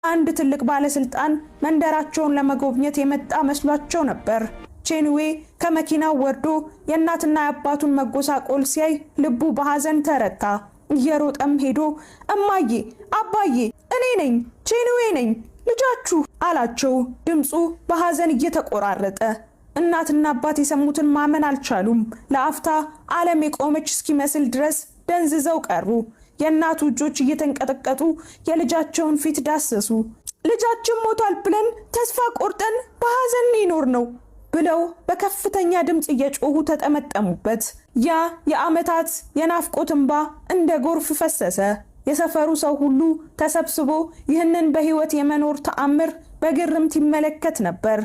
አንድ ትልቅ ባለስልጣን መንደራቸውን ለመጎብኘት የመጣ መስሏቸው ነበር። ቼንዌ ከመኪናው ወርዶ የእናትና የአባቱን መጎሳቆል ሲያይ ልቡ በሐዘን ተረታ። እየሮጠም ሄዶ እማዬ፣ አባዬ፣ እኔ ነኝ፣ ቼንዌ ነኝ፣ ልጃችሁ አላቸው። ድምፁ በሐዘን እየተቆራረጠ። እናትና አባት የሰሙትን ማመን አልቻሉም። ለአፍታ ዓለም የቆመች እስኪመስል ድረስ ደንዝዘው ቀሩ። የእናቱ እጆች እየተንቀጠቀጡ የልጃቸውን ፊት ዳሰሱ። ልጃችን ሞቷል ብለን ተስፋ ቆርጠን በሐዘን ሊኖር ነው ብለው በከፍተኛ ድምፅ እየጮሁ ተጠመጠሙበት። ያ የዓመታት የናፍቆት እንባ እንደ ጎርፍ ፈሰሰ። የሰፈሩ ሰው ሁሉ ተሰብስቦ ይህንን በህይወት የመኖር ተአምር በግርምት ይመለከት ነበር።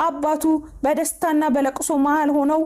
አባቱ በደስታና በለቅሶ መሃል ሆነው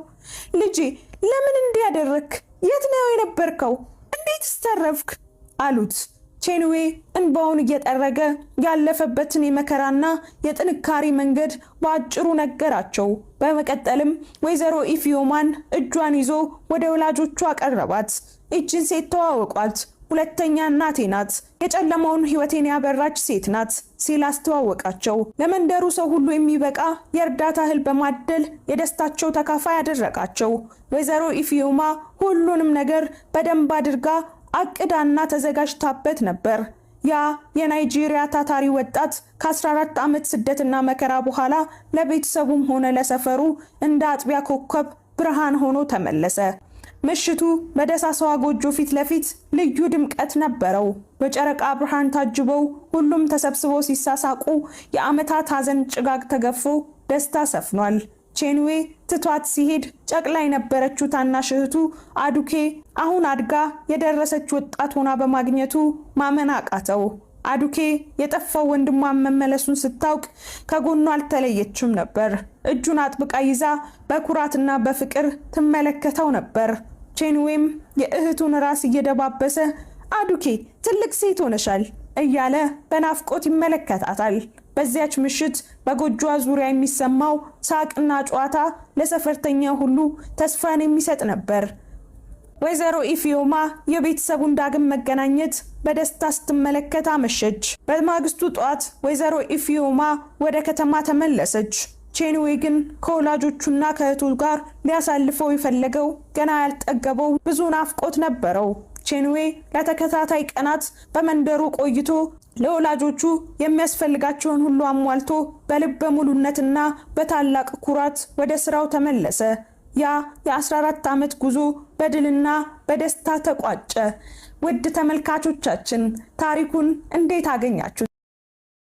ልጄ ለምን እንዲህ ያደረክ? የት ነው የነበርከው? እንዴት ተረፍክ? አሉት። ቼንዌ እንባውን እየጠረገ ያለፈበትን የመከራና የጥንካሬ መንገድ በአጭሩ ነገራቸው። በመቀጠልም ወይዘሮ ኢፊዮማን እጇን ይዞ ወደ ወላጆቹ አቀረባት። እጅን ሴት ተዋወቋት፣ ሁለተኛ እናቴ ናት፣ የጨለማውን ህይወቴን ያበራች ሴት ናት ሲል አስተዋወቃቸው። ለመንደሩ ሰው ሁሉ የሚበቃ የእርዳታ እህል በማደል የደስታቸው ተካፋይ ያደረጋቸው። ወይዘሮ ኢፊዮማ ሁሉንም ነገር በደንብ አድርጋ አቅዳና ተዘጋጅታበት ነበር። ያ የናይጄሪያ ታታሪ ወጣት ከ14 ዓመት ስደትና መከራ በኋላ ለቤተሰቡም ሆነ ለሰፈሩ እንደ አጥቢያ ኮከብ ብርሃን ሆኖ ተመለሰ። ምሽቱ በደሳሳዋ ጎጆ ፊት ለፊት ልዩ ድምቀት ነበረው። በጨረቃ ብርሃን ታጅበው ሁሉም ተሰብስበው ሲሳሳቁ የዓመታት ሐዘን ጭጋግ ተገፎ ደስታ ሰፍኗል። ቼንዌ ትቷት ሲሄድ ጨቅላ የነበረችው ታናሽ እህቱ አዱኬ አሁን አድጋ የደረሰች ወጣት ሆና በማግኘቱ ማመን አቃተው። አዱኬ የጠፋው ወንድሟን መመለሱን ስታውቅ ከጎኗ አልተለየችም ነበር። እጁን አጥብቃ ይዛ በኩራትና በፍቅር ትመለከተው ነበር። ቼንዌም የእህቱን ራስ እየደባበሰ አዱኬ ትልቅ ሴት ሆነሻል እያለ በናፍቆት ይመለከታታል። በዚያች ምሽት በጎጆዋ ዙሪያ የሚሰማው ሳቅና ጨዋታ ለሰፈርተኛ ሁሉ ተስፋን የሚሰጥ ነበር። ወይዘሮ ኢፊዮማ የቤተሰቡን ዳግም መገናኘት በደስታ ስትመለከት አመሸች። በማግስቱ ጧት ወይዘሮ ኢፊዮማ ወደ ከተማ ተመለሰች። ቼንዌ ግን ከወላጆቹና ከእህቱ ጋር ሊያሳልፈው የፈለገው ገና ያልጠገበው ብዙ ናፍቆት ነበረው። ቼንዌ ለተከታታይ ቀናት በመንደሩ ቆይቶ ለወላጆቹ የሚያስፈልጋቸውን ሁሉ አሟልቶ በልበ ሙሉነትና በታላቅ ኩራት ወደ ስራው ተመለሰ። ያ የ14 ዓመት ጉዞ በድልና በደስታ ተቋጨ። ውድ ተመልካቾቻችን ታሪኩን እንዴት አገኛችሁ?